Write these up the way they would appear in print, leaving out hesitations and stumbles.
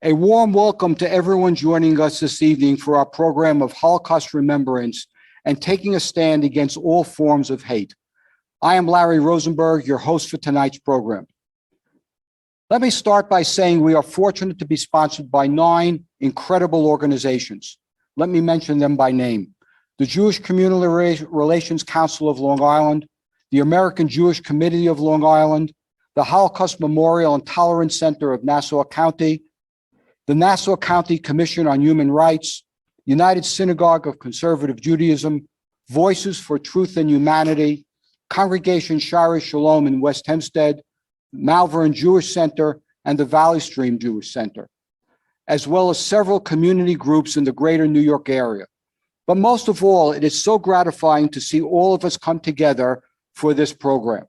A warm welcome to everyone joining us this evening for our program of Holocaust Remembrance and taking a stand against all forms of hate. I am Larry Rosenberg, your host for tonight's program. Let me start by saying we are fortunate to be sponsored by 9 incredible organizations. Let me mention them by name. The Jewish Community Relations Council of Long Island, the American Jewish Committee of Long Island, the Holocaust Memorial and Tolerance Center of Nassau County, the Nassau County Commission on Human Rights, United Synagogue of Conservative Judaism, Voices for Truth and Humanity, Congregation Shari Shalom in West Hempstead, Malvern Jewish Center, and the Valley Stream Jewish Center, as well as several community groups in the greater New York area. But most of all, it is so gratifying to see all of us come together for this program.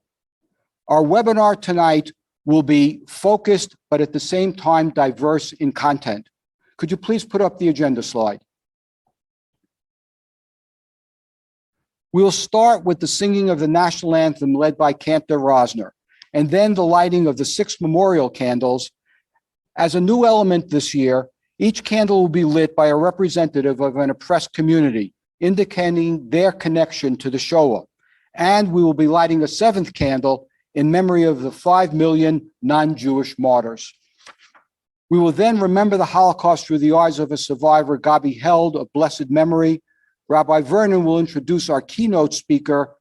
Our webinar tonight will be focused, but at the same time diverse in content. Could you please put up the agenda slide? We will start with the singing of the national anthem led by Cantor Rosner, and then the lighting of the 6 memorial candles. As a new element this year, each candle will be lit by a representative of an oppressed community, indicating their connection to the Shoah. And we will be lighting a 7th candle in memory of the 5 million non-Jewish martyrs. We will then remember the Holocaust through the eyes of a survivor, Gabi held of blessed memory. Rabbi Vernon will introduce our keynote speaker,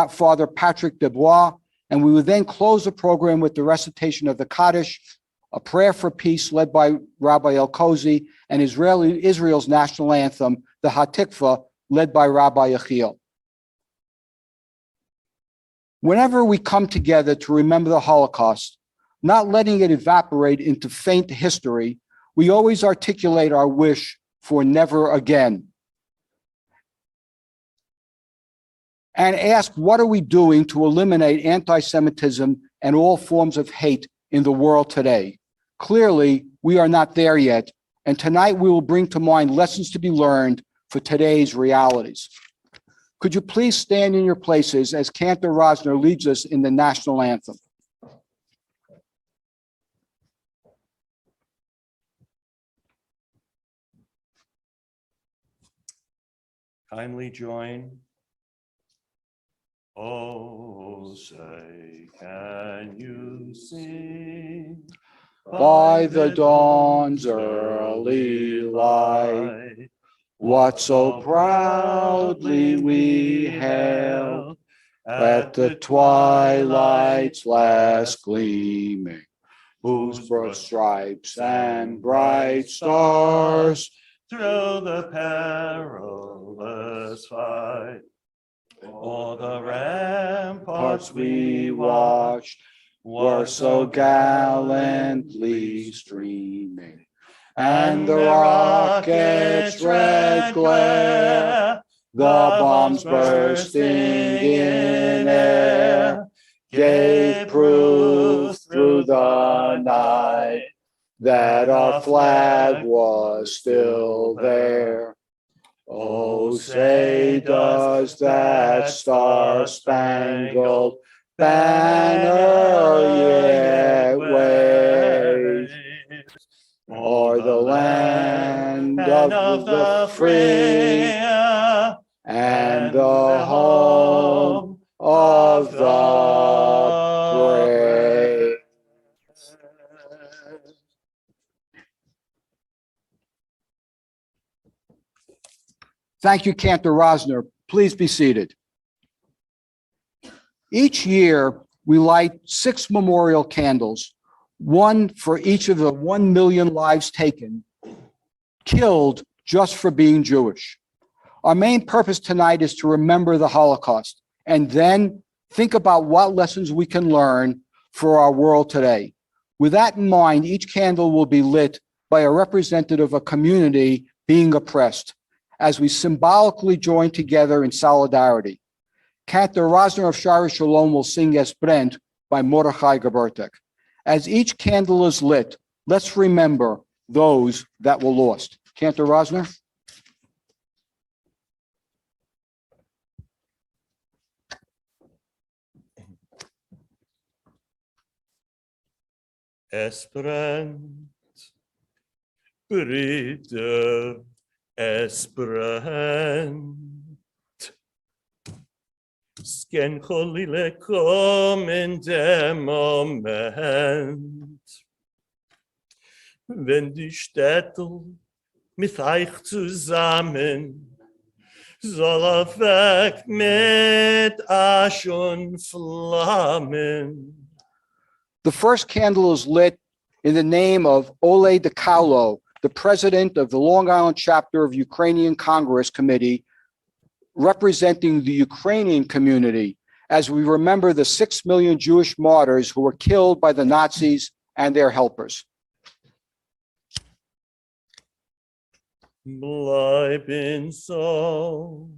Father Patrick Desbois, and we will then close the program with the recitation of the Kaddish, a prayer for peace led by Rabbi El-Kozi, and Israel's national anthem, the Hatikva, led by Rabbi Yechiel. Whenever we come together to remember the Holocaust, not letting it evaporate into faint history, we always articulate our wish for never again. And ask, what are we doing to eliminate anti-Semitism and all forms of hate in the world today? Clearly, we are not there yet, and tonight we will bring to mind lessons to be learned for today's realities. Could you please stand in your places as Cantor Rosner leads us in the national anthem? Kindly join. Oh, say, can you sing by the dawn's early light, what so proudly we hailed at the twilight's last gleaming, whose broad stripes and bright stars through the perilous fight. All the ramparts we watched were so gallantly streaming, and the rocket's red glare, the bombs bursting in air, gave proof through the night that our flag was still there. Oh, say does that star-spangled banner yet wave o'er the land of the free and the home of the brave? Thank you, Cantor Rosner. Please be seated. Each year, we light 6 memorial candles, one for each of the 1 million lives taken, killed just for being Jewish. Our main purpose tonight is to remember the Holocaust and then think about what lessons we can learn for our world today. With that in mind, each candle will be lit by a representative of a community being oppressed, as we symbolically join together in solidarity. Cantor Rosner of Shari Shalom will sing Es Brennt by Mordechai Gebertek. As each candle is lit, let's remember those that were lost. Cantor Rosner. Es brennt Brüder, es brennt. Sken Cholile komm in dem Moment, wenn die Städte mit euch zusammen soll weg mit Asch und Flammen. The first candle is lit in the name of Ole de Kaulo, the president of the Long Island chapter of Ukrainian Congress Committee, representing the Ukrainian community, as we remember the 6 million Jewish martyrs who were killed by the Nazis and their helpers. Bleiben so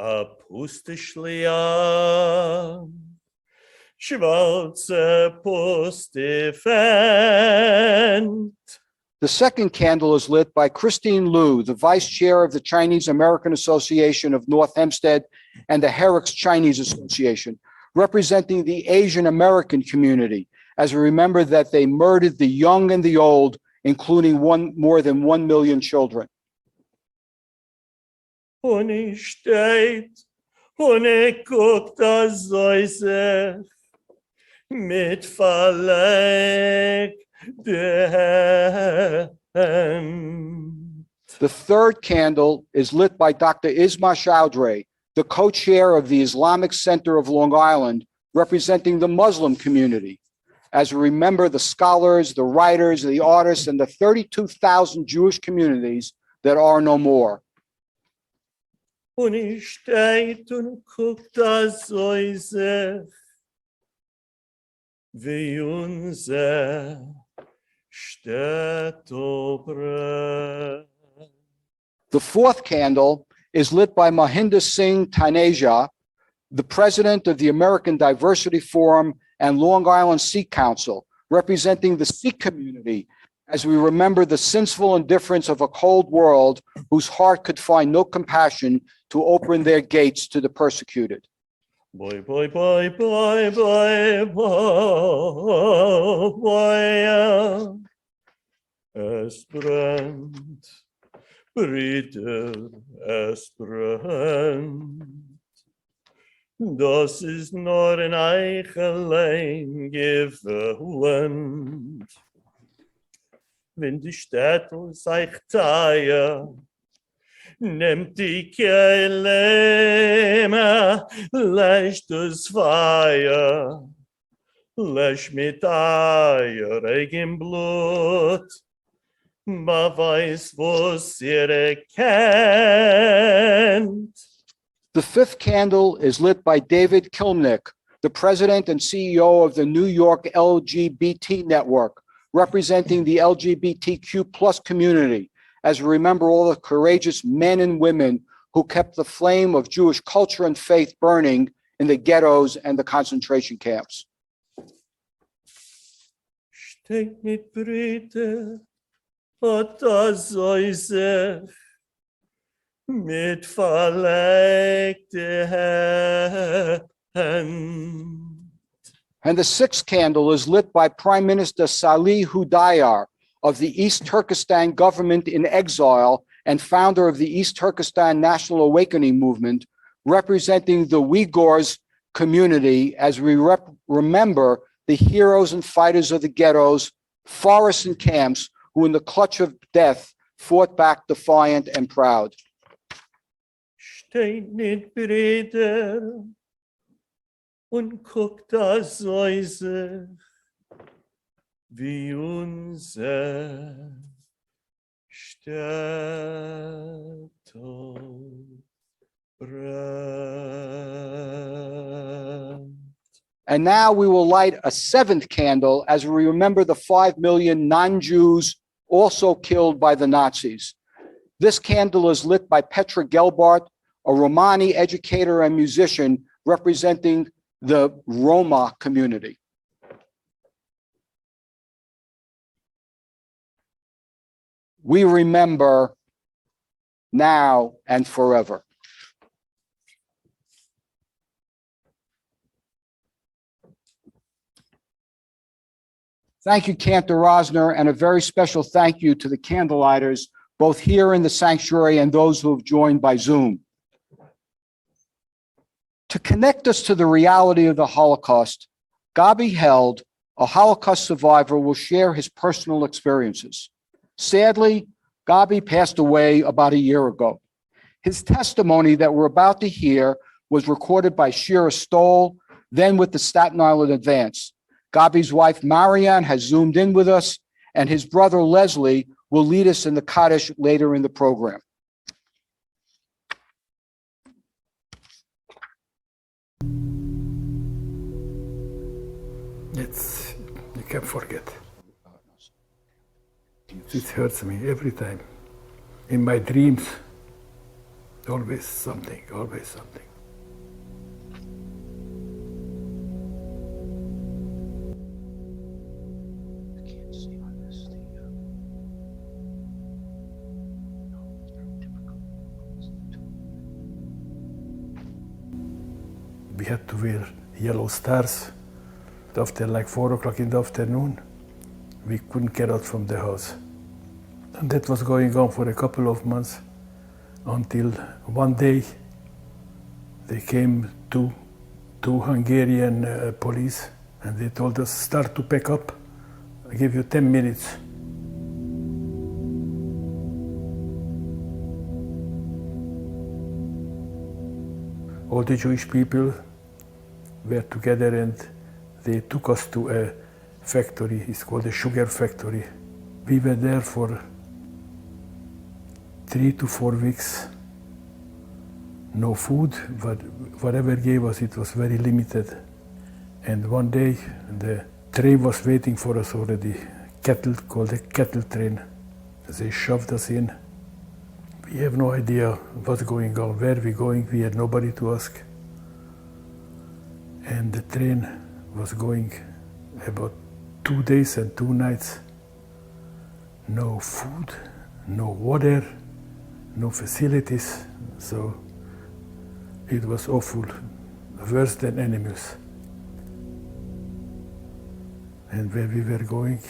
apustishlia, schwarze Pustifent. The second candle is lit by Christine Liu, the vice chair of the Chinese American Association of North Hempstead and the Herrick's Chinese Association, representing the Asian American community, as we remember that they murdered the young and the old, including more than 1 million children. Und ich steht, und ich guckt das Säuse mit verlegten. The third candle is lit by Dr. Isma Chaudhry, the co-chair of the Islamic Center of Long Island, representing the Muslim community. As we remember the scholars, the writers, the artists, and the 32,000 Jewish communities that are no more. Und ich steht und guckt das Säuse wie unser Städte brennt. The fourth candle is lit by Mahinda Singh Taneja, the president of the American Diversity Forum and Long Island Sikh Council, representing the Sikh community, as we remember the sinful indifference of a cold world whose heart could find no compassion to open their gates to the persecuted. Boy, boy, boy, boy, boy, boy, boy, es brennt, Brüder, es brennt. Das ist nur in euch allein gewöhnt. Wenn die Städte sich teilen, nehmt die Kehle, löscht das Feuer, löscht mit euer eigen Blut, beweis, was ihr erkennt. The fifth candle is lit by David Kilnick, the president and CEO of the New York LGBT Network, representing the LGBTQ plus community, as we remember all the courageous men and women who kept the flame of Jewish culture and faith burning in the ghettos and the concentration camps. Steht mit Brüder, hat das Säuse mit verlegten Händen. And the sixth candle is lit by Prime Minister Salih Hudayar of the East Turkestan government in exile and founder of the East Turkestan National Awakening Movement, representing the Uyghurs community as we remember the heroes and fighters of the ghettos, forests and camps who in the clutch of death fought back defiant and proud. Steht mit Brüder und guckt das Säuse wie unser Städte brennt. And now we will light a seventh candle as we remember the 5 million non-Jews also killed by the Nazis. This candle is lit by Petra Gelbart, a Romani educator and musician representing the Roma community. We remember now and forever. Thank you, Cantor Rosner, and a very special thank you to the candlelighters, both here in the sanctuary and those who have joined by Zoom. To connect us to the reality of the Holocaust, Gabi Held, a Holocaust survivor, will share his personal experiences. Sadly, Gabi passed away about a year ago. His testimony that we're about to hear was recorded by Shira Stoll, then with the Staten Island Advance. Gabi's wife, Marianne, has zoomed in with us, and his brother, Leslie, will lead us in the Kaddish later in the program. You can't forget. It hurts me every time. In my dreams, always something, always something. We had to wear yellow stars. After like 4 o'clock in the afternoon, we couldn't get out from the house. And that was going on for a couple of months until one day they came two Hungarian police and they told us, start to pack up. I give you 10 minutes. All the Jewish people were together and they took us to a factory. It's called a sugar factory. We were there for 3 to 4 weeks. No food, but whatever gave us, it was very limited. And one day, the train was waiting for us already, called a cattle train. They shoved us in. We have no idea what's going on, where we're going. We had nobody to ask. And the train was going about 2 days and 2 nights. No food, no water, no facilities. So it was awful, worse than animals. And where we were going,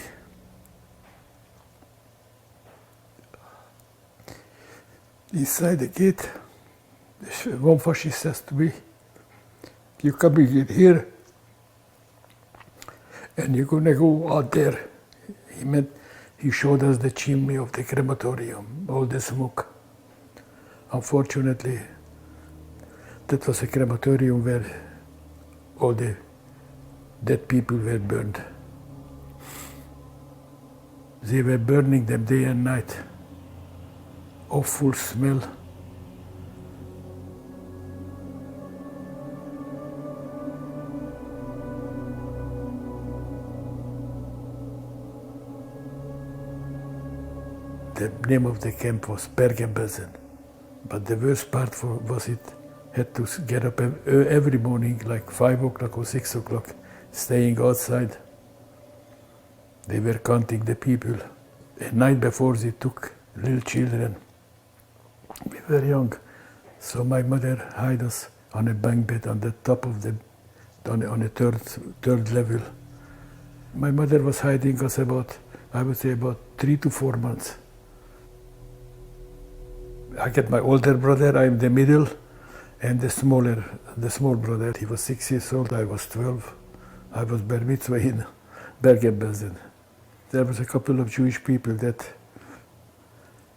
inside the gate, one fascist says to me, "You're coming in here and you're gonna go out there." He showed us the chimney of the crematorium, all the smoke. Unfortunately, that was a crematorium where all the dead people were burned. They were burning them day and night. Awful smell. The name of the camp was Bergen-Belsen. But the worst part was it had to get up every morning, like 5 o'clock or 6 o'clock, staying outside. They were counting the people. The night before, they took little children. We were young, so my mother hid us on a bunk bed on the top of on a third level. My mother was hiding us I would say about 3 to 4 months. I get my older brother, I'm the middle, and the small brother. He was 6 years old, I was 12. I was bar mitzvah in Bergen-Belsen. There was a couple of Jewish people that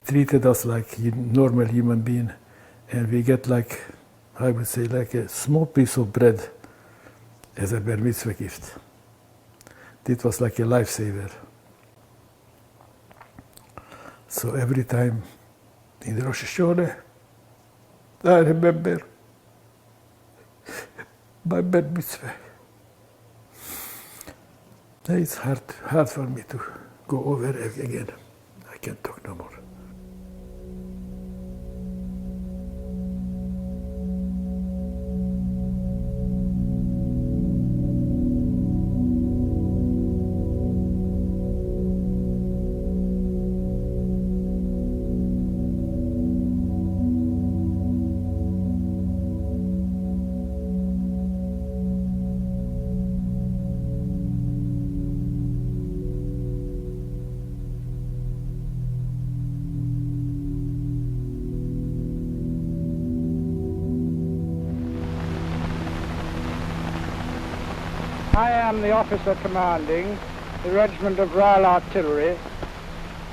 treated us like normal human being, and we get I would say like a small piece of bread as a bar mitzvah gift. It was like a lifesaver. So every time in the Rosh Hashanah, I remember my bar mitzvah. It's hard for me to go over again. I can't talk no more. I am the officer commanding the Regiment of Royal Artillery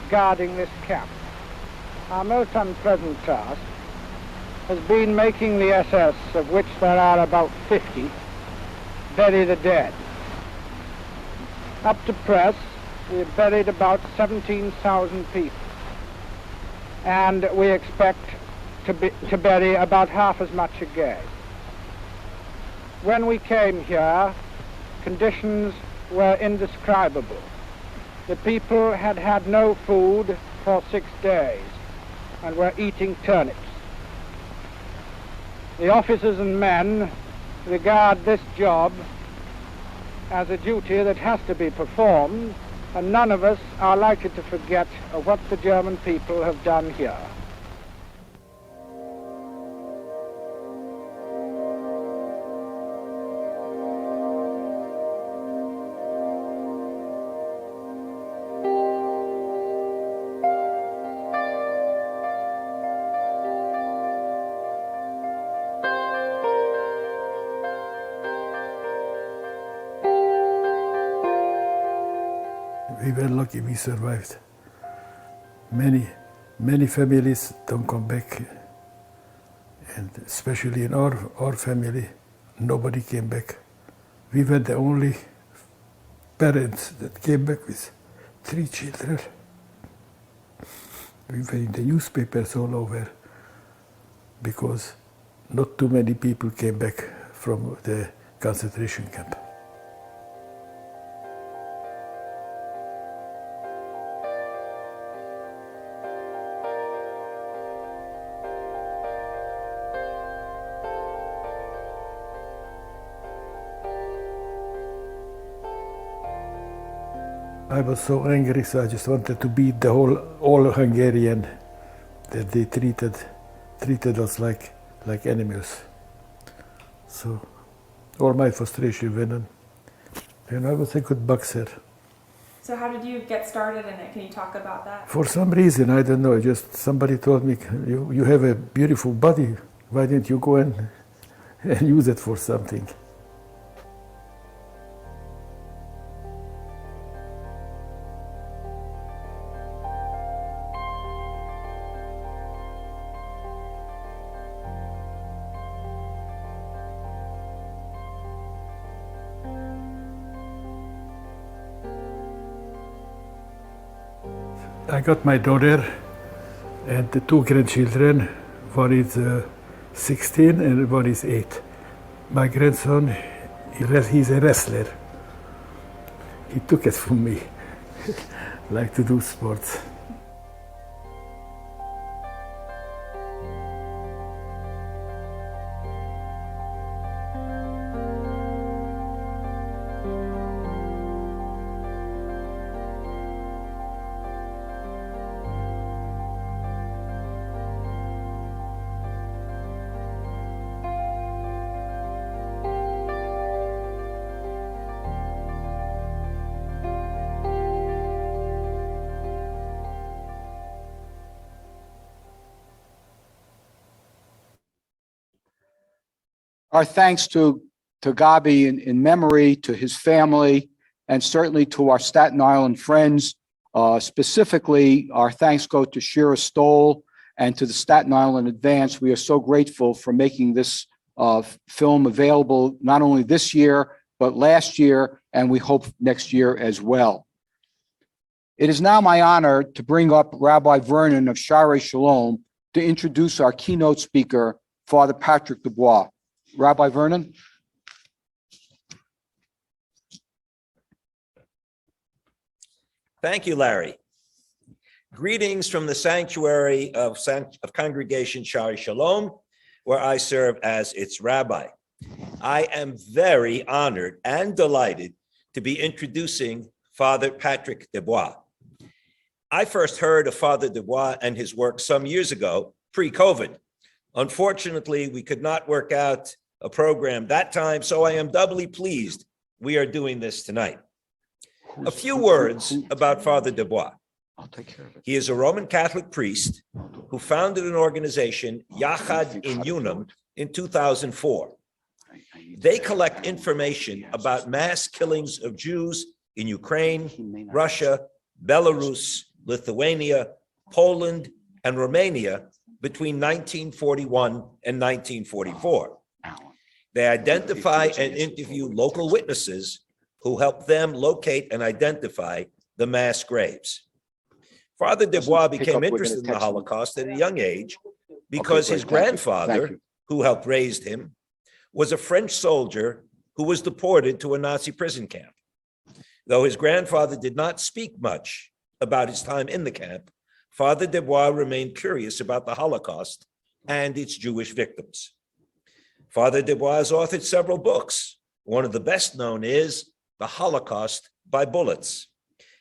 guarding this camp. Our most unpleasant task has been making the SS, of which there are about 50, bury the dead. Up to press, we have buried about 17,000 people, and we expect to bury about half as much again. When we came here, conditions were indescribable. The people had had no food for 6 days and were eating turnips. The officers and men regard this job as a duty that has to be performed, and none of us are likely to forget what the German people have done here. We were lucky we survived. Many families don't come back, and especially in our family, nobody came back. We were the only parents that came back with 3 children. We were in the newspapers all over because not too many people came back from the concentration camp. I was so angry, so I just wanted to beat the all Hungarian that they treated us like animals. So all my frustration went on. And I was a good boxer. So how did you get started in it? Can you talk about that? For some reason, I don't know, just somebody told me, you have a beautiful body, why didn't you go and use it for something? I got my daughter and the 2 grandchildren. One is 16 and one is 8. My grandson, he's a wrestler. He took it from me, like to do sports. Our thanks to Gabi in memory, to his family, and certainly to our Staten Island friends. Specifically, our thanks go to Shira Stoll and to the Staten Island Advance. We are so grateful for making this film available not only this year, but last year, and we hope next year as well. It is now my honor to bring up Rabbi Vernon of Sha'arei Shalom to introduce our keynote speaker, Father Patrick Desbois. Rabbi Vernon. Thank you, Larry. Greetings from the sanctuary of Congregation Sha'arei Shalom, where I serve as its rabbi. I am very honored and delighted to be introducing Father Patrick Desbois. I first heard of Father Desbois and his work some years ago, pre-COVID. Unfortunately, we could not work out a program that time, so I am doubly pleased we are doing this tonight. A few words about Father Desbois. He is a Roman Catholic priest who founded an organization, Yahad-In Unum, in 2004. They collect information about mass killings of Jews in Ukraine, Russia, Belarus, Lithuania, Poland, and Romania between 1941 and 1944. They identify and interview local witnesses who help them locate and identify the mass graves. Father Desbois became interested in the Holocaust at a young age because his grandfather, who helped raise him, was a French soldier who was deported to a Nazi prison camp. Though his grandfather did not speak much about his time in the camp, Father Desbois remained curious about the Holocaust and its Jewish victims. Father Desbois has authored several books. One of the best known is The Holocaust by Bullets.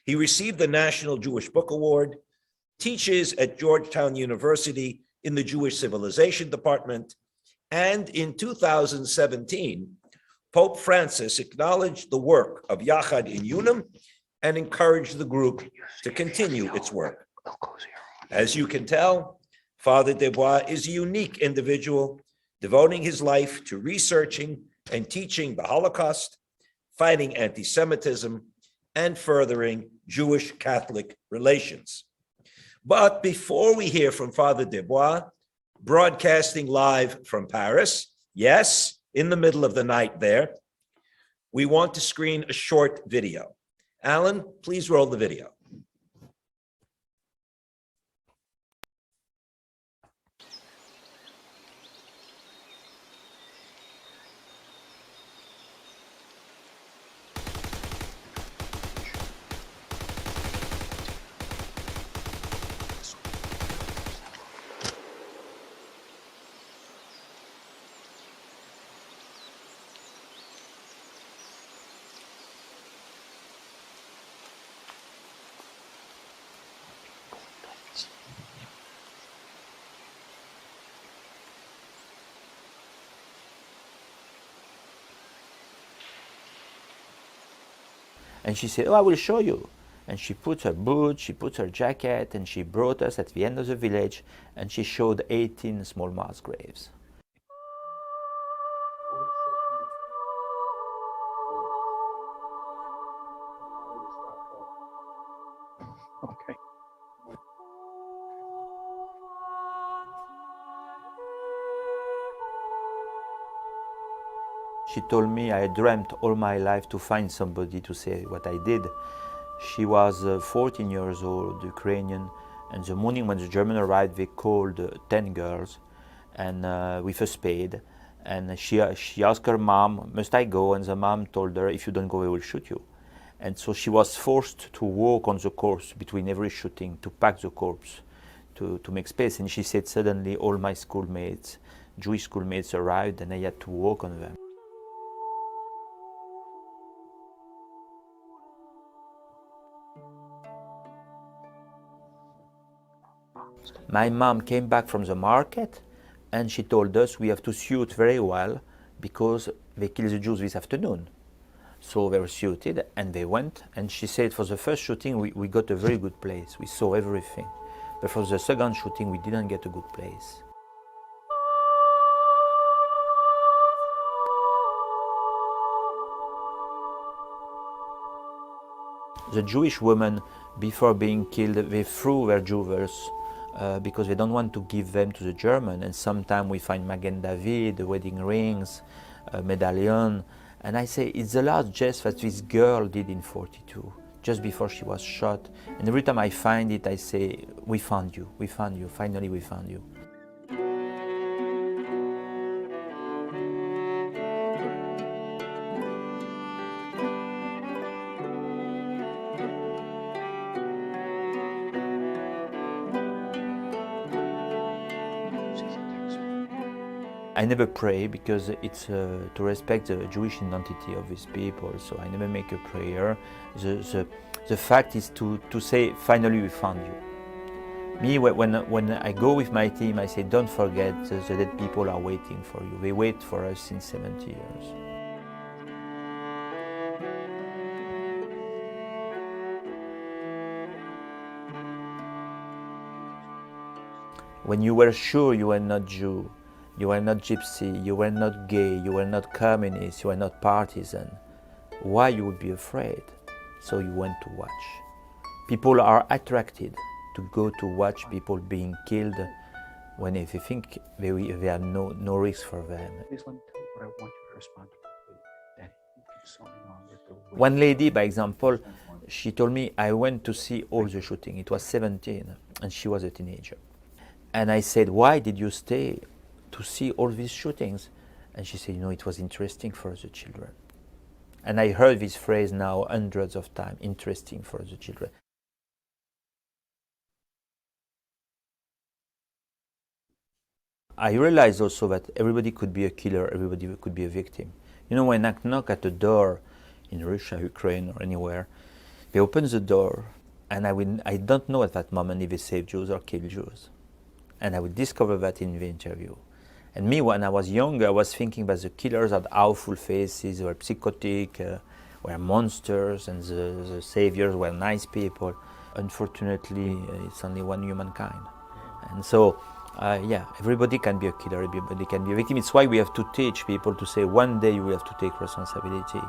He received the National Jewish Book Award, teaches at Georgetown University in the Jewish Civilization Department, and in 2017, Pope Francis acknowledged the work of Yahad-In Unum and encouraged the group to continue its work. As you can tell, Father Desbois is a unique individual, devoting his life to researching and teaching the Holocaust, fighting anti-Semitism, and furthering Jewish-Catholic relations. But before we hear from Father Desbois, broadcasting live from Paris, yes, in the middle of the night there, we want to screen a short video. Alan, please roll the video. And she said, oh, I will show you. And she put her boots, she put her jacket, and she brought us at the end of the village, and she showed 18 small mass graves. Okay. She told me I dreamt all my life to find somebody to say what I did. She was 14 years old, Ukrainian, and the morning when the German arrived, they called 10 girls and with a spade. And she asked her mom, must I go? And the mom told her, if you don't go, we will shoot you. And so she was forced to walk on the corpse between every shooting, to pack the corpse, to make space. And she said, suddenly all my schoolmates, Jewish schoolmates arrived, and I had to walk on them. My mom came back from the market and she told us we have to suit very well because they killed the Jews this afternoon. So they were suited and they went, and she said for the first shooting we got a very good place, we saw everything. But for the second shooting we didn't get a good place. The Jewish women, before being killed, they threw their jewels because they don't want to give them to the German. And sometimes we find Magen David, the wedding rings, medallion. And I say, it's the last jest that this girl did in 42, just before she was shot. And every time I find it, I say, we found you, finally we found you. I never pray because it's to respect the Jewish identity of these people, so I never make a prayer. The fact is to say, finally we found you. Me, when I go with my team, I say, don't forget the dead people are waiting for you. They wait for us since 70 years. When you were sure you were not Jew, You were not gypsy, you were not gay, you were not communist, you were not partisan. Why you would be afraid? So you went to watch. People are attracted to go to watch people being killed when if they think they have no risk for them. Please let me tell you what I want you to respond to. Daddy, you keep so long with the way- One lady, by example, she told me, I went to see all the shooting. It was 17, and she was a teenager. And I said, why did you stay to see all these shootings? And she said, it was interesting for the children. And I heard this phrase now hundreds of times, interesting for the children. I realized also that everybody could be a killer, everybody could be a victim. When I knock at the door in Russia, Ukraine, or anywhere, they open the door, and I don't know at that moment if they save Jews or kill Jews. And I would discover that in the interview. And me, when I was younger, I was thinking that the killers had awful faces, were psychotic, were monsters, and the saviors were nice people. Unfortunately, it's only one humankind. And so, everybody can be a killer, everybody can be a victim. It's why we have to teach people to say, one day you will have to take responsibility.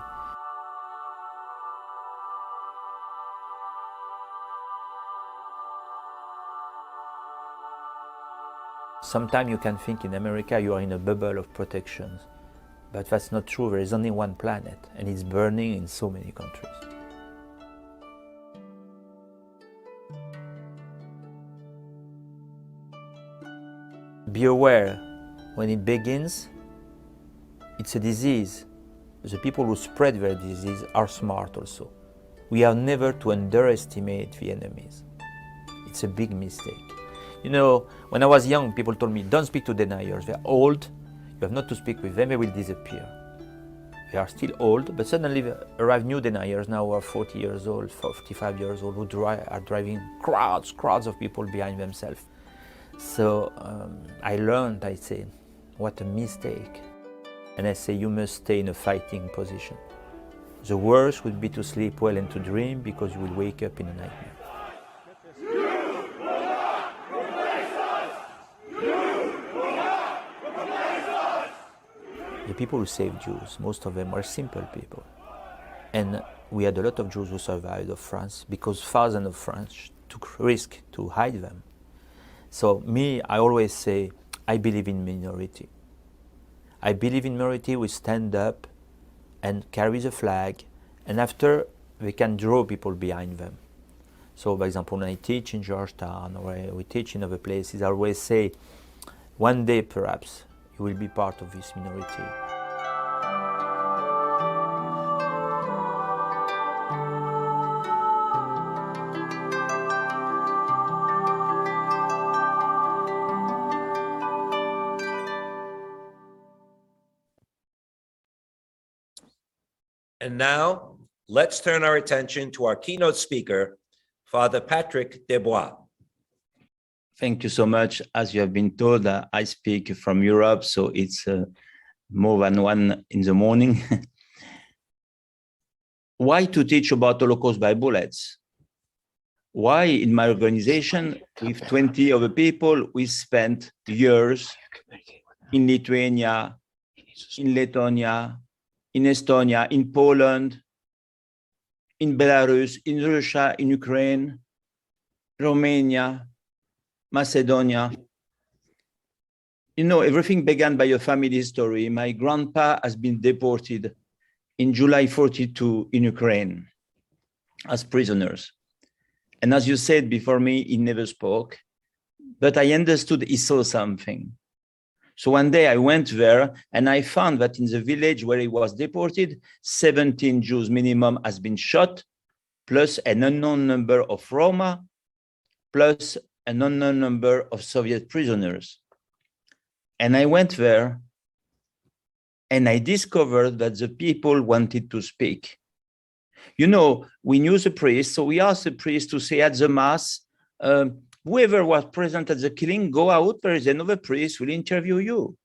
Sometimes you can think in America you are in a bubble of protections, but that's not true. There is only one planet, and it's burning in so many countries. Be aware, when it begins, it's a disease. The people who spread their disease are smart also. We are never to underestimate the enemies. It's a big mistake. When I was young, people told me, don't speak to deniers. They're old. You have not to speak with them. They will disappear. They are still old, but suddenly there arrive new deniers now who are 40 years old, 45 years old, who are driving crowds of people behind themselves. So I learned, I say, what a mistake. And I say, you must stay in a fighting position. The worst would be to sleep well and to dream, because you will wake up in a nightmare. The people who saved Jews, most of them were simple people. And we had a lot of Jews who survived of France because thousands of French took risk to hide them. So me, I always say, I believe in minority. I believe in minority who stand up and carry the flag, and after they can draw people behind them. So, for example, when I teach in Georgetown or we teach in other places, I always say, one day perhaps you will be part of this minority. And now, let's turn our attention to our keynote speaker, Father Patrick Desbois. Thank you so much. As you have been told, I speak from Europe, so it's more than 1 in the morning. Why to teach about Holocaust by bullets? Why in my organization, with 20 other people, we spent years in Lithuania, in Lithuania, in Estonia, in Poland, in Belarus, in Russia, in Ukraine, Romania, Macedonia. Everything began by a family story. My grandpa has been deported in July 42 in Ukraine as prisoners. And as you said before me, he never spoke, but I understood he saw something. So one day I went there and I found that in the village where he was deported, 17 Jews minimum has been shot, plus an unknown number of Roma, plus an unknown number of Soviet prisoners. And I went there and I discovered that the people wanted to speak. We knew the priest, so we asked the priest to say at the Mass, whoever was present at the killing, go out, there is another priest, will interview you.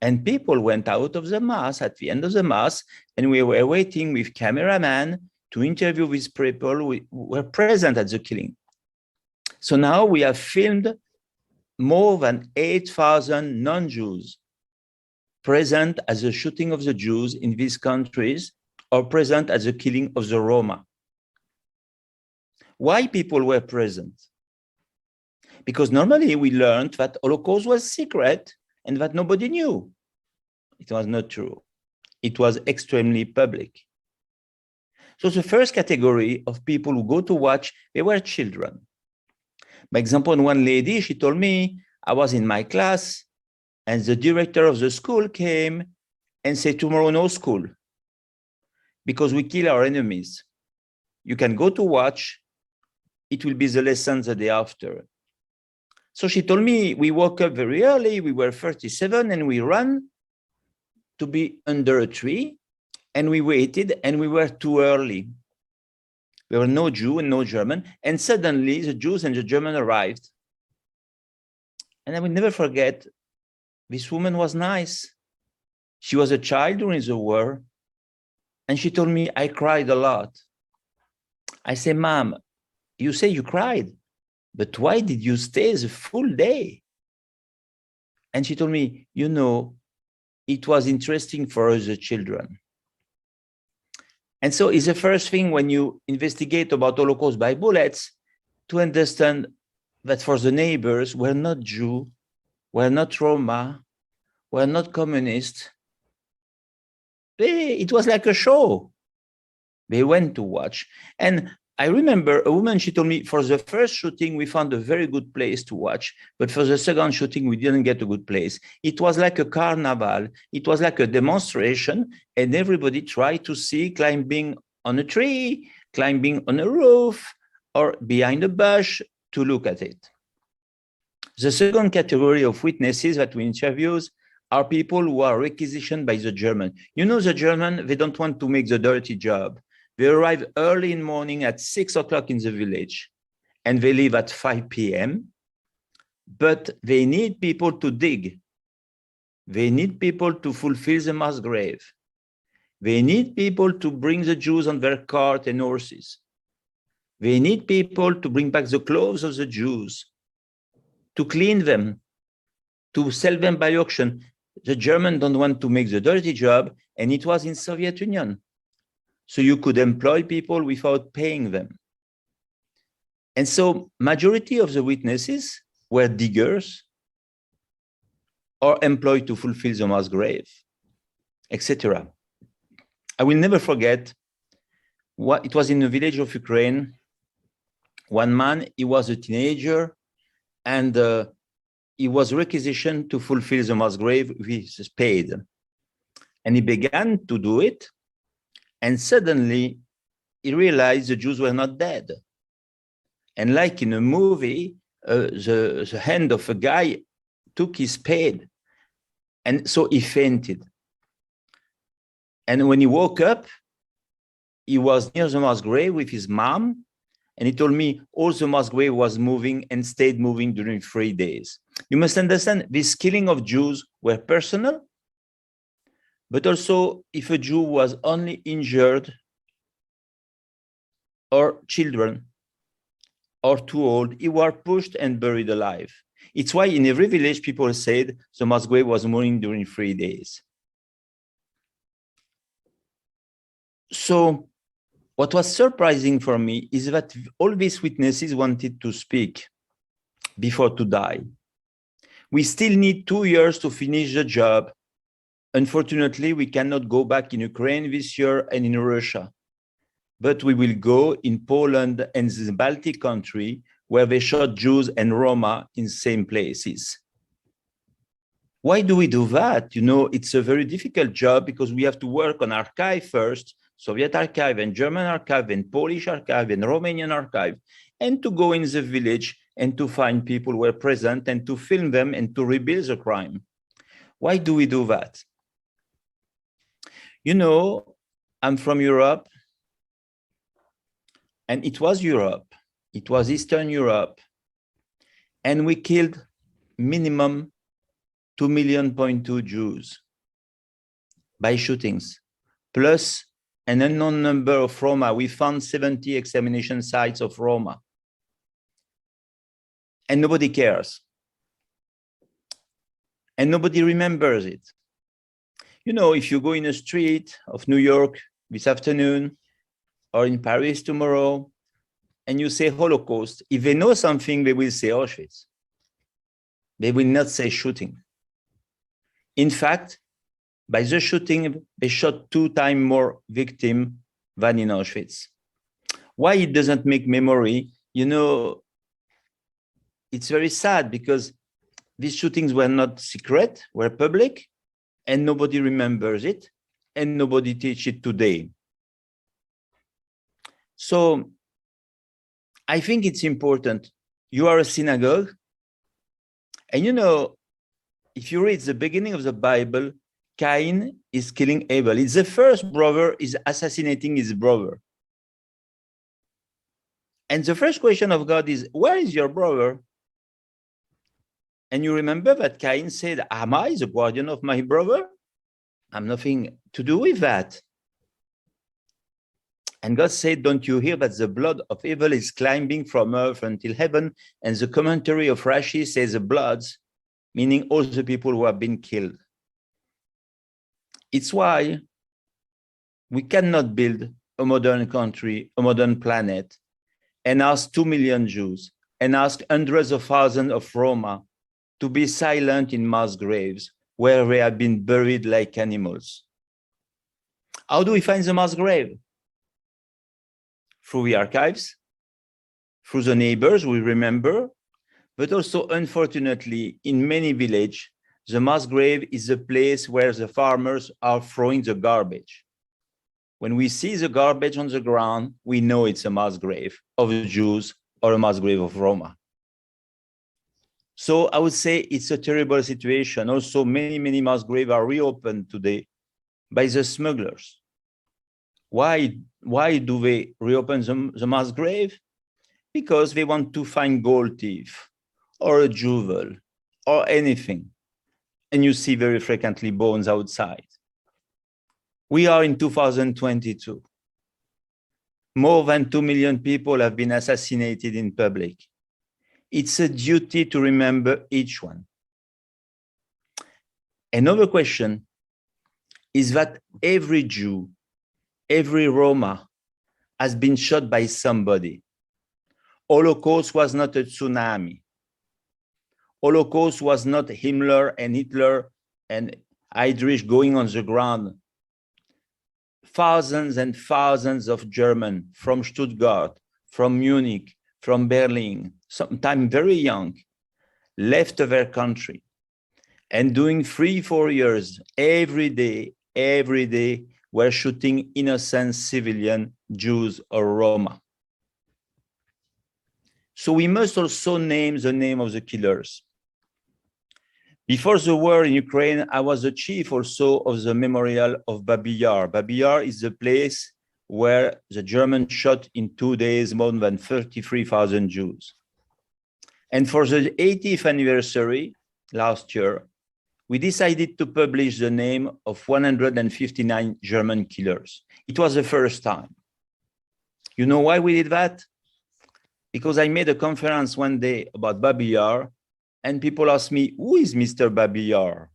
And people went out of the Mass at the end of the Mass, and we were waiting with cameraman to interview these people who were present at the killing. So now we have filmed more than 8,000 non-Jews present at the shooting of the Jews in these countries or present at the killing of the Roma. Why people were present? Because normally we learned that Holocaust was secret and that nobody knew. It was not true. It was extremely public. So the first category of people who go to watch, they were children. For example, one lady, she told me, I was in my class and the director of the school came and said, tomorrow no school because we kill our enemies. You can go to watch. It will be the lesson the day after. So she told me, we woke up very early. We were 37 and we ran to be under a tree and we waited and we were too early. There were no Jew and no German. And suddenly the Jews and the German arrived. And I will never forget, this woman was nice. She was a child during the war. And she told me, I cried a lot. I said, Mom, you say you cried, but why did you stay the full day? And she told me, you know, it was interesting for us, the children. And so it's the first thing when you investigate about Holocaust by bullets to understand that for the neighbors, we're not Jew, we're not Roma, we're not communist. It was like a show. They went to watch. And I remember a woman, she told me, for the first shooting, we found a very good place to watch. But for the second shooting, we didn't get a good place. It was like a carnival. It was like a demonstration. And everybody tried to see climbing on a tree, climbing on a roof, or behind a bush to look at it. The second category of witnesses that we interviewed are people who are requisitioned by the German. You know, the German, they don't want to make the dirty job. They arrive early in the morning at 6 o'clock in the village and they leave at 5 p.m. But they need people to dig. They need people to fulfill the mass grave. They need people to bring the Jews on their cart and horses. They need people to bring back the clothes of the Jews, to clean them, to sell them by auction. The Germans don't want to make the dirty job, and it was in Soviet Union. So you could employ people without paying them. And so majority of the witnesses were diggers or employed to fulfill the mass grave, etc. I will never forget what it was in a village of Ukraine. One man, he was a teenager, and he was requisitioned to fulfill the mass grave with his spade. And he began to do it. And suddenly he realized the Jews were not dead. And like in a movie, the hand of a guy took his spade. And so he fainted. And when he woke up, he was near the mass grave with his mom. And he told me all the mass grave was moving and stayed moving during 3 days. You must understand, this killing of Jews were personal, but also if a Jew was only injured or children or too old, he was pushed and buried alive. It's why in every village people said the mass grave was moving during 3 days. So what was surprising for me is that all these witnesses wanted to speak before to die. We still need 2 years to finish the job. Unfortunately, we cannot go back in Ukraine this year and in Russia, but we will go in Poland and the Baltic country where they shot Jews and Roma in same places. Why do we do that? You know, it's a very difficult job because we have to work on archive first, Soviet archive and German archive and Polish archive and Romanian archive, and to go in the village and to find people who were present and to film them and to rebuild the crime. Why do we do that? You know, I'm from Europe, and it was Europe. It was Eastern Europe, and we killed minimum 2.2 million Jews by shootings, plus an unknown number of Roma. We found 70 extermination sites of Roma. And nobody cares. and nobody remembers it. You know, if you go in a street of New York this afternoon or in Paris tomorrow, and you say Holocaust, if they know something, they will say Auschwitz. They will not say shooting. In fact, by the shooting, they shot 2 times more victims than in Auschwitz. Why it doesn't make memory? You know, it's very sad because these shootings were not secret, were public, and nobody remembers it, and nobody teaches it today. So I think it's important. You are a synagogue, and you know, if you read the beginning of the Bible, Cain is killing Abel. It's the first brother is assassinating his brother. And the first question of God is, where is your brother? And you remember that Cain said, am I the guardian of my brother? I'm nothing to do with that. And God said, don't you hear that the blood of Abel is climbing from earth until heaven? And the commentary of Rashi says the bloods, meaning all the people who have been killed. It's why we cannot build a modern country, a modern planet, and ask 2 million Jews and ask hundreds of thousands of Roma to be silent in mass graves where they have been buried like animals. How do we find the mass grave? Through the archives, through the neighbors we remember, but also, unfortunately, in many villages, the mass grave is the place where the farmers are throwing the garbage. When we see the garbage on the ground, we know it's a mass grave of the Jews or a mass grave of Roma. So I would say it's a terrible situation. Also, many mass graves are reopened today by the smugglers. Why do they reopen the mass grave? Because they want to find gold thief or a jewel or anything. And you see very frequently bones outside. We are in 2022. More than 2 million people have been assassinated in public. It's a duty to remember each one. Another question is that every Jew, every Roma has been shot by somebody. Holocaust was not a tsunami. Holocaust was not Himmler and Hitler and Heydrich going on the ground. Thousands and thousands of Germans from Stuttgart, from Munich, from Berlin, sometimes very young, left their country. And during 3-4 years, every day, were shooting innocent civilian Jews or Roma. So we must also name the name of the killers. Before the war in Ukraine, I was the chief also of the memorial of Babi Yar. Babi Yar is the place where the Germans shot in 2 days more than 33,000 Jews. And for the 80th anniversary last year, we decided to publish the name of 159 German killers. It was the first time. You know why we did that? Because I made a conference one day about Babi Yar, and people asked me, who is Mr. Babi Yar?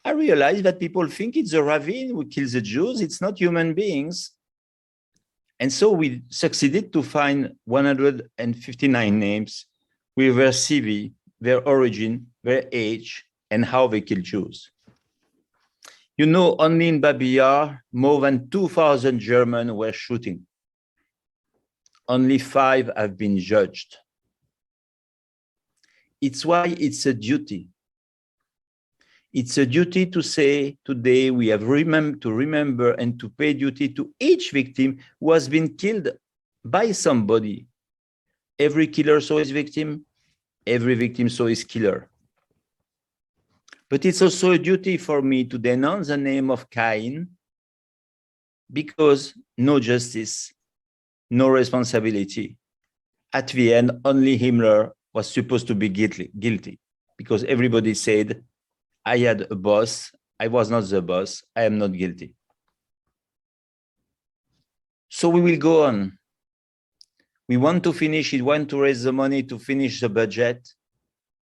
I realized that people think it's a ravine who kills the Jews. It's not human beings. And so we succeeded to find 159 names with their CV, their origin, their age, and how they kill Jews. You know, only in Babi Yar, more than 2,000 Germans were shooting. Only 5 have been judged. It's why it's a duty. It's a duty to say today we have to remember and to pay duty to each victim who has been killed by somebody. Every killer saw his victim, every victim saw his killer. But it's also a duty for me to denounce the name of Cain, because no justice, no responsibility. At the end, only Himmler was supposed to be guilty, because everybody said, I had a boss, I was not the boss, I am not guilty. So we will go on. We want to finish it, want to raise the money to finish the budget,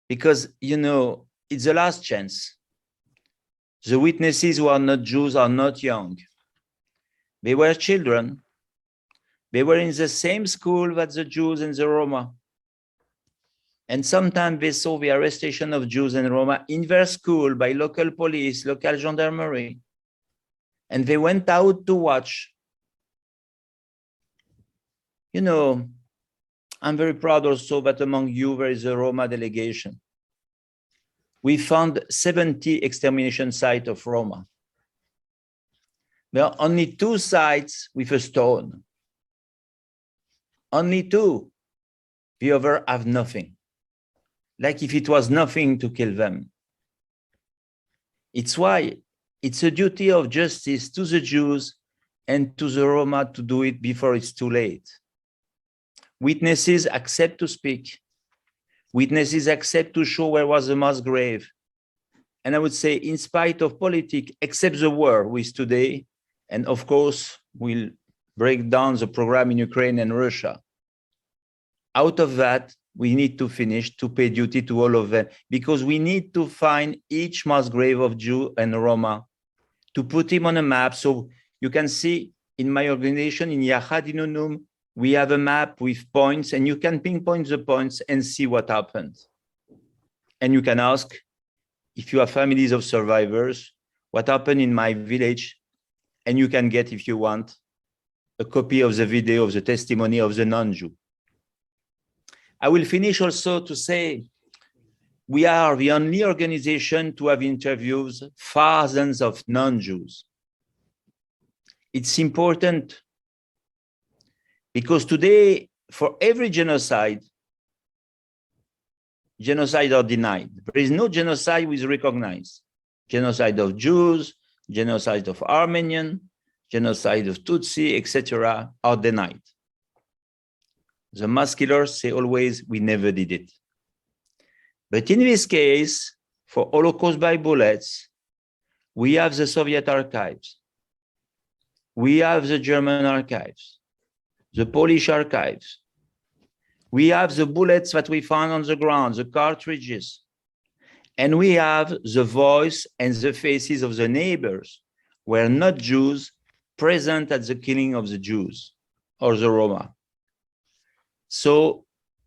because, you know, it's the last chance. The witnesses who are not Jews are not young. They were children. They were in the same school that the Jews and the Roma. And sometimes they saw the arrestation of Jews and Roma in their school by local police, local gendarmerie. And they went out to watch. You know, I'm very proud also that among you there is a Roma delegation. We found 70 extermination sites of Roma. There are only 2 sites with a stone. Only 2. The other have nothing. Like if it was nothing to kill them. It's why it's a duty of justice to the Jews and to the Roma to do it before it's too late. Witnesses accept to speak. Witnesses accept to show where was the mass grave. And I would say, in spite of politics, accept the war with today. And of course, we'll break down the program in Ukraine and Russia. Out of that, we need to finish to pay duty to all of them, because we need to find each mass grave of Jew and Roma, to put him on a map. So you can see in my organization, in Yahad-In Unum, we have a map with points, and you can pinpoint the points and see what happened. And you can ask, if you have families of survivors, what happened in my village? And you can get, if you want, a copy of the video of the testimony of the non-Jew. I will finish also to say, we are the only organization to have interviewed thousands of non-Jews. It's important because today, for every genocide, genocide are denied. There is no genocide which is recognized. Genocide of Jews, genocide of Armenian, genocide of Tutsi, etc., are denied. The mass killers say always, we never did it. But in this case, for Holocaust by Bullets, we have the Soviet archives. We have the German archives, the Polish archives. We have the bullets that we found on the ground, the cartridges. And we have the voice and the faces of the neighbors who were not Jews present at the killing of the Jews or the Roma. So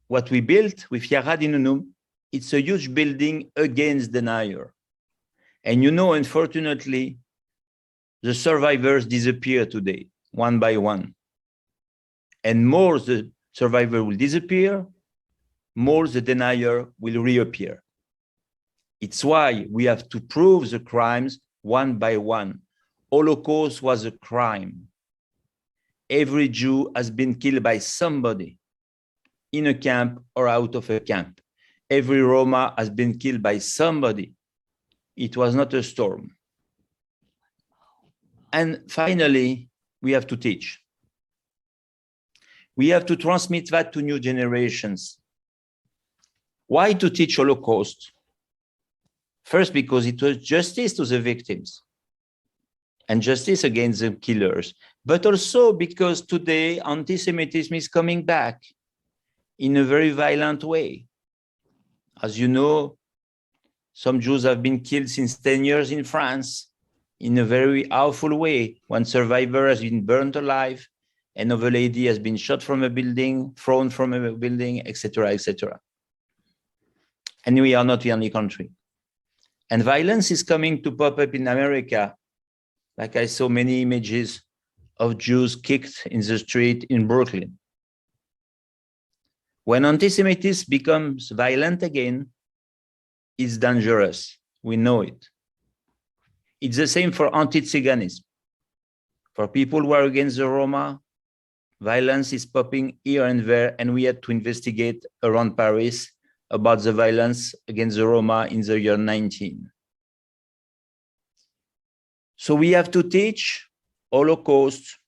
what we built with Yahad-In Unum, it's a huge building against denier. And you know, unfortunately, the survivors disappear today, one by one. And more the survivor will disappear, more the denier will reappear. It's why we have to prove the crimes one by one. Holocaust was a crime. Every Jew has been killed by somebody in a camp or out of a camp. Every Roma has been killed by somebody. It was not a storm. And finally, we have to teach. We have to transmit that to new generations. Why to teach Holocaust? First, because it was justice to the victims and justice against the killers, but also because today anti-Semitism is coming back in a very violent way. As you know, some Jews have been killed since 10 years in France in a very awful way. One survivor has been burnt alive, another lady has been shot from a building, thrown from a building, etc., etc. And we are not the only country. And violence is coming to pop up in America. Like I saw many images of Jews kicked in the street in Brooklyn. When anti-Semitism becomes violent again, it's dangerous. We know it. It's the same for anti-Tziganism. For people who are against the Roma, violence is popping here and there, and we had to investigate around Paris about the violence against the Roma in the year 19. So we have to teach Holocaust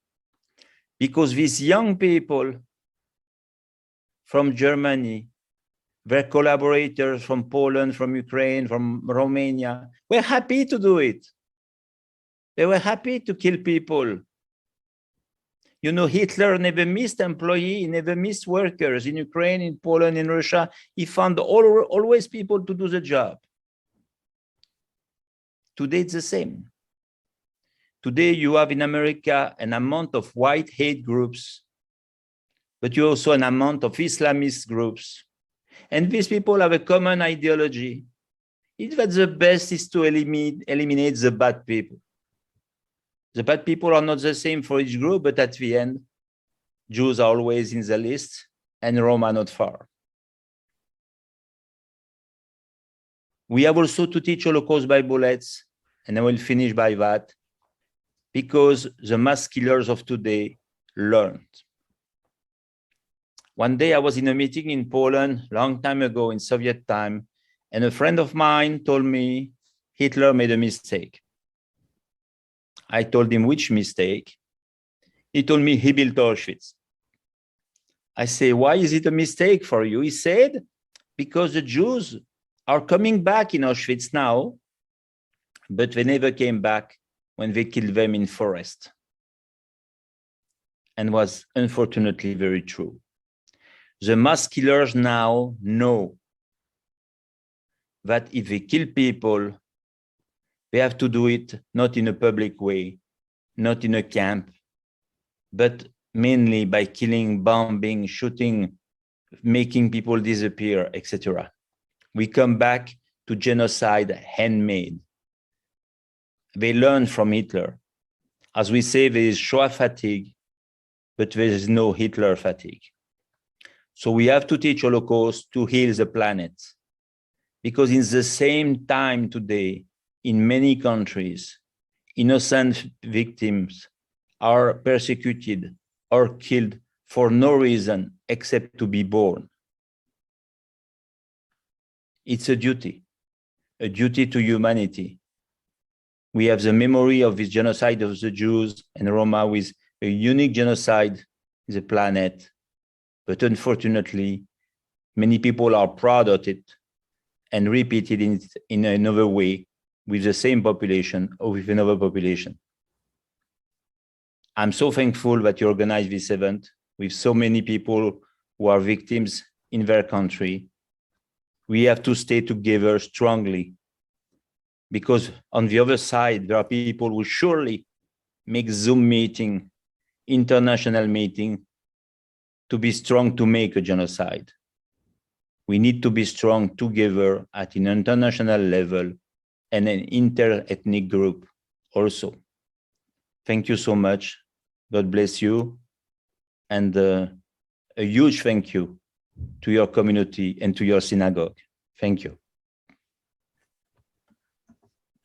because these young people from Germany, their collaborators from Poland, from Ukraine, from Romania, were happy to do it. They were happy to kill people. You know, Hitler never missed employee, he never missed workers in Ukraine, in Poland, in Russia. He found always people to do the job. Today it's the same. Today you have in America an amount of white hate groups, but you also an amount of Islamist groups. And these people have a common ideology. It's that the best is to eliminate the bad people. The bad people are not the same for each group, but at the end, Jews are always in the list and Roma not far. We have also to teach Holocaust by bullets, and I will finish by that, because the mass killers of today learned. One day I was in a meeting in Poland, long time ago in Soviet time, and a friend of mine told me Hitler made a mistake. I told him which mistake. He told me he built Auschwitz. I say, why is it a mistake for you? He said, because the Jews are coming back in Auschwitz now, but they never came back when they killed them in forest. And was unfortunately very true. The mass killers now know that if they kill people, they have to do it not in a public way, not in a camp, but mainly by killing, bombing, shooting, making people disappear, etc. We come back to genocide handmade. They learn from Hitler. As we say, there is Shoah fatigue, but there is no Hitler fatigue. So we have to teach Holocaust to heal the planet. Because in the same time today, in many countries, innocent victims are persecuted or killed for no reason except to be born. It's a duty to humanity. We have the memory of this genocide of the Jews and Roma with a unique genocide in the planet. But unfortunately, many people are proud of it and repeat it in another way with the same population or with another population. I'm so thankful that you organized this event with so many people who are victims in their country. We have to stay together strongly, because on the other side, there are people who surely make Zoom meeting, international meeting, to be strong to make a genocide. We need to be strong together at an international level and an inter-ethnic group also. Thank you so much. God bless you. And a huge thank you to your community and to your synagogue. Thank you.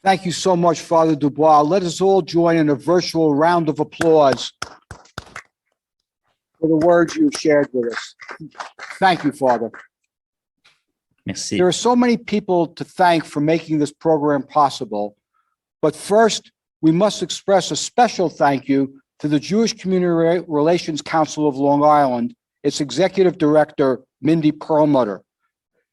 Thank you so much, Father Desbois. Let us all join in a virtual round of applause for the words you've shared with us. Thank you, Father. Merci. There are so many people to thank for making this program possible. But first, we must express a special thank you to the Jewish Community Relations Council of Long Island, its executive director, Mindy Perlmutter.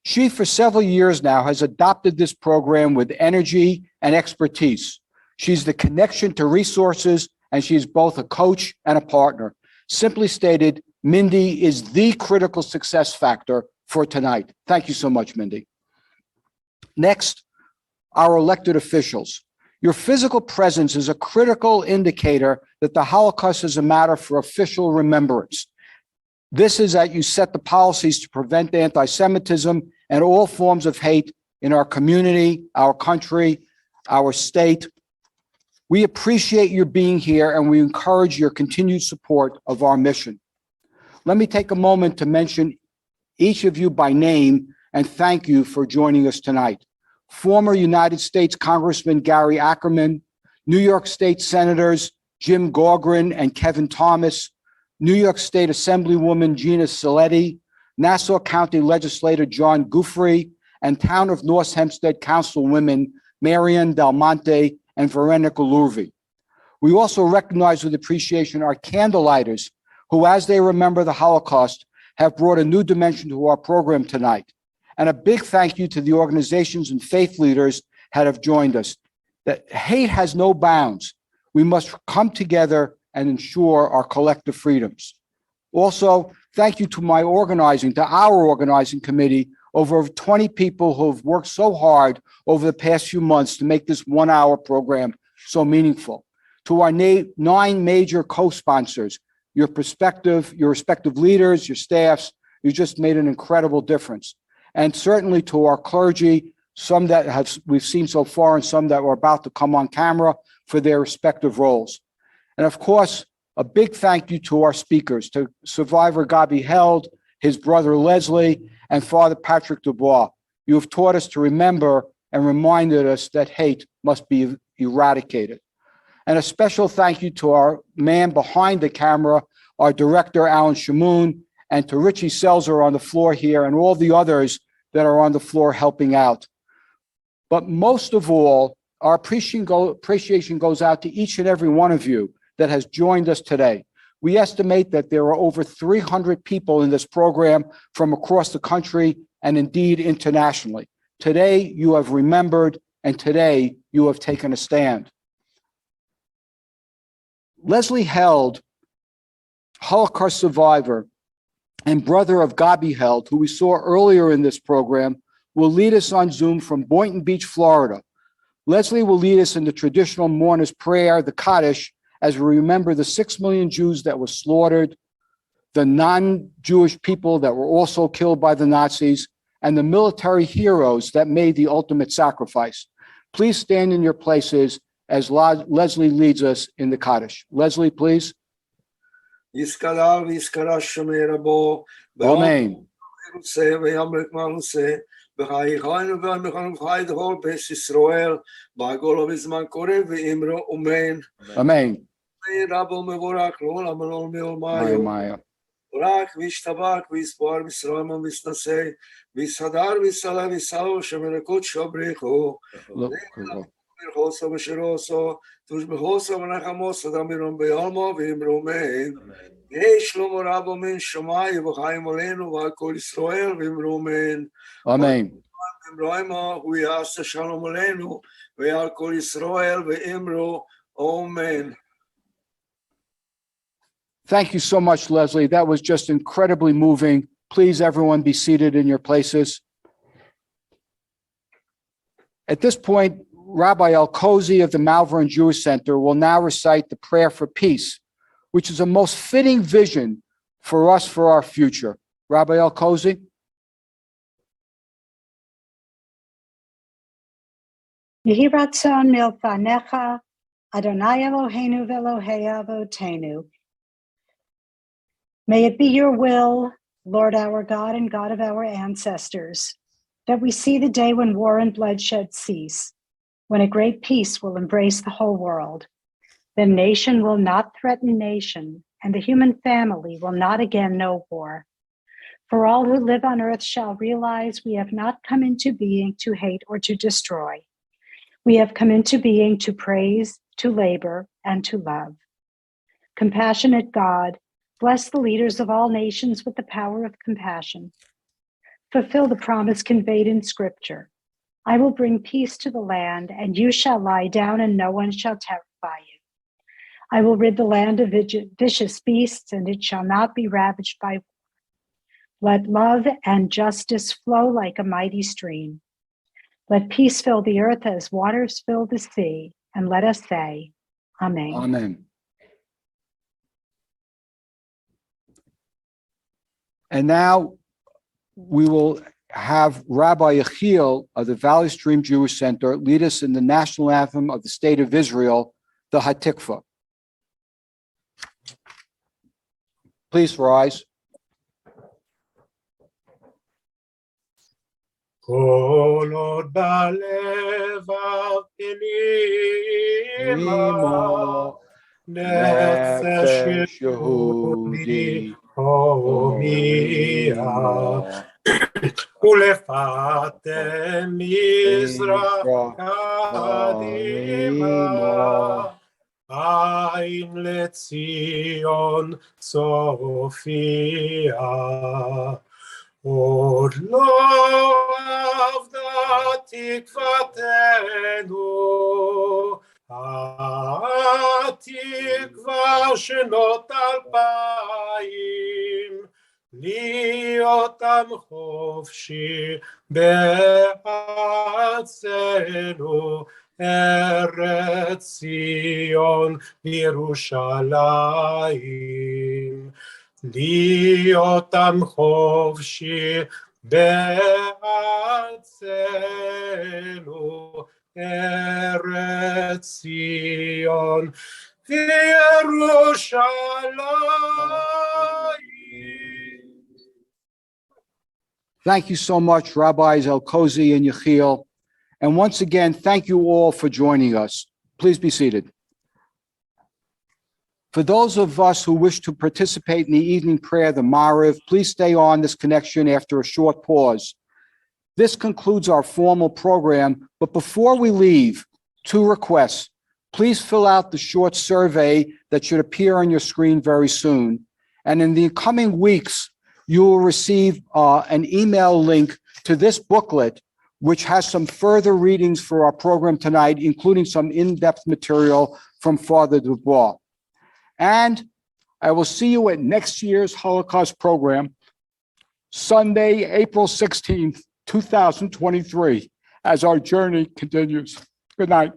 She, for several years now, has adopted this program with energy and expertise. She's the connection to resources, and she's both a coach and a partner. Simply stated, Mindy is the critical success factor for tonight. Thank you so much, Mindy. Next, our elected officials. Your physical presence is a critical indicator that the Holocaust is a matter for official remembrance. This is that you set the policies to prevent anti-Semitism and all forms of hate in our community, our country, our state. We appreciate your being here, and we encourage your continued support of our mission. Let me take a moment to mention each of you by name and thank you for joining us tonight. Former United States Congressman Gary Ackerman, New York State Senators Jim Gorgrin and Kevin Thomas, New York State Assemblywoman Gina Saletti, Nassau County Legislator John Guffrey, and Town of North Hempstead Councilwomen Marian Del Monte and Veronica Lurvy. We also recognize with appreciation our candlelighters who, as they remember the Holocaust, have brought a new dimension to our program tonight. And a big thank you to the organizations and faith leaders that have joined us. That hate has no bounds. We must come together and ensure our collective freedoms. Also, thank you to our organizing committee over 20 people who have worked so hard over the past few months to make this 1-hour program so meaningful. To our 9 major co-sponsors, your respective leaders, your staffs, you just made an incredible difference. And certainly to our clergy, some that we've seen so far and some that were about to come on camera for their respective roles. And of course, a big thank you to our speakers, to survivor Gabi Held, his brother Leslie, and Father Patrick Desbois. You have taught us to remember and reminded us that hate must be eradicated. And a special thank you to our man behind the camera, our director, Alan Shamoun, and to Richie Selzer on the floor here and all the others that are on the floor helping out. But most of all, our appreciation goes out to each and every one of you that has joined us today. We estimate that there are over 300 people in this program from across the country and indeed internationally. Today, you have remembered, and today, you have taken a stand. Leslie Held, Holocaust survivor and brother of Gabi Held, who we saw earlier in this program, will lead us on Zoom from Boynton Beach, Florida. Leslie will lead us in the traditional mourner's prayer, the Kaddish, as we remember the 6 million Jews that were slaughtered, the non-Jewish people that were also killed by the Nazis, and the military heroes that made the ultimate sacrifice. Please stand in your places as Leslie leads us in the Kaddish. Leslie, please. Amen. Amen. Maya. ורק וישתבח ויספור וישרום ויסנשא ויסהדר ויסעלה ויסעו שמלכות שבריחו וברכוסו ושירוסו תושבחוסו ונחמוסו דמירום ביולמו ואמרומן יהי שלמה רבו מן שמאי וחיים עלינו ועל כל ישראל ואמרומן Amen. אמרומו הוא יעשה שלום עלינו ועל כל ישראל ואמרו אמן. Thank you so much, Leslie. That was just incredibly moving. Please, everyone, be seated in your places. At this point, Rabbi Al-Kozi of the Malvern Jewish Center will now recite the prayer for peace, which is a most fitting vision for us for our future. Rabbi Al-Kozi? Yehi ratzon milfanecha, Adonai Eloheinu v'Elohei avotenu. May it be your will, Lord our God and God of our ancestors, that we see the day when war and bloodshed cease, when a great peace will embrace the whole world. Then nation will not threaten nation, and the human family will not again know war. For all who live on earth shall realize we have not come into being to hate or to destroy. We have come into being to praise, to labor, and to love. Compassionate God, bless the leaders of all nations with the power of compassion. Fulfill the promise conveyed in Scripture. I will bring peace to the land, and you shall lie down, and no one shall terrify you. I will rid the land of vicious beasts, and it shall not be ravaged by war. Let love and justice flow like a mighty stream. Let peace fill the earth as waters fill the sea, and let us say, Amen. Amen. And now we will have Rabbi Yechiel of the Valley Stream Jewish Center lead us in the national anthem of the State of Israel, the Hatikva. Please rise. כל עוד בלבב פנימה, נפש יהודי הומייה, ולפאתם מזרח קדימה, עין לציון צופיה. עוד לא אבדה תקוותנו, התקווה שנות 2000, להיות עם חופשי בארצנו, ארץ ציון וירושלים. להיות עם חופשי בארצנו, ארץ ציון וירושלים. Thank you so much, Rabbis El-Kozi and Yechiel. And once again, thank you all for joining us. Please be seated. For those of us who wish to participate in the evening prayer, the Mariv, please stay on this connection after a short pause. This concludes our formal program, but before we leave, 2 requests. Please fill out the short survey that should appear on your screen very soon. And in the coming weeks, you will receive an email link to this booklet, which has some further readings for our program tonight, including some in-depth material from Father Desbois. And I will see you at next year's Holocaust program, Sunday, April 16th, 2023, as our journey continues. Good night.